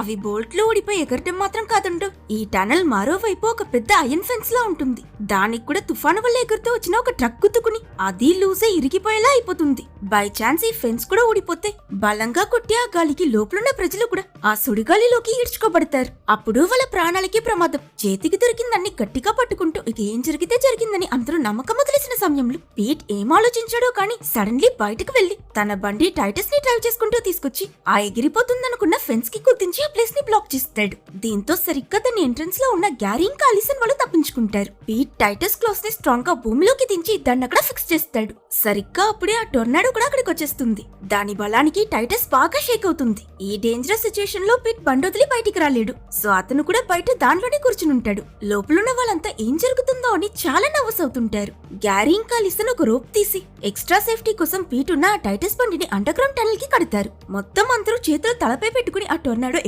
అవి బోల్ట్లు ఊడిపోయి ఎగరటం మాత్రం కాదండు, ఈ టనల్ మరోవైపు ఒక పెద్ద ఐరన్ ఫెన్స్ లా ఉంటుంది. దానికి కూడా తుఫాను వల్ల ఎగురుతూ వచ్చిన ఒక ట్రక్ గుద్దుకుని అది లూజే ఇరిగిపోయేలా అయిపోతుంది. బై ఛాన్స్ ఈ ఫెన్స్ కూడా ఊడిపోతే బలంగా కొట్టి ఆ గాలికి లోపలున్న ప్రజలు కూడా ఆ సుడిగాలిలోకి ఈడ్చుకోబడతారు. అప్పుడు వాళ్ళ ప్రాణాలకి ప్రమాదం. చేతికి దొరికిందాన్ని గట్టిగా పట్టుకుంటూ ఇక ఏం జరిగితే జరిగిందని అందరూ నమ్మకం వదిలేసిన సమయంలో పీట్ ఏం ఆలోచించాడో కానీ సడన్లీ బయటకు వెళ్లి తన బండి టైటస్ ని డ్రైవ్ చేసుకుంటూ తీసుకొచ్చి ఆ ఎగిరిపోతుందనుకున్న ఫెన్స్ కి గుర్తించి ఆ ప్లేస్ ని బ్లాక్ చేస్తాడు. దీంతో సరిగ్గా దాని ఎంట్రన్స్ లో ఉన్న గ్యారీ ఇంకా అలిసన్ వాళ్ళు తప్పించుకుంటారు. పీట్ టైటస్ క్లాస్ ని స్ట్రాంగ్ గా భూమిలోకి దించి దాన్ని అక్కడ ఫిక్స్ చేస్తాడు. సరిగ్గా అప్పుడే ఆ టొర్నాడో కూడా అక్కడికి వచ్చేస్తుంది. దాని బలానికి టైటస్ బాగా షేక్ అవుతుంది. ఈ డేంజరస్ సిచ్యుయేషన్ లో పీట్ బండొదిలి బయటికి రాలేడు. సో అతను కూడా బయట దాంట్లోనే కూర్చునుంటాడు. లోపలున్న వాళ్ళంతా ఏం జరుగుతుందో అని చాలా నర్వస్ అవుతుంటారు. గ్యారీ ఇంకా లిసన్ ఒక రోప్ తీసి ఎక్స్ట్రా సేఫ్టీ కోసం పీట్ ఉన్న ఆ టైటస్ బండిని అండర్ గ్రౌండ్ టనల్ కి కడతారు. మొత్తం అందరూ చేతులు తలపై పెట్టుకుని ఆ టొర్నాడో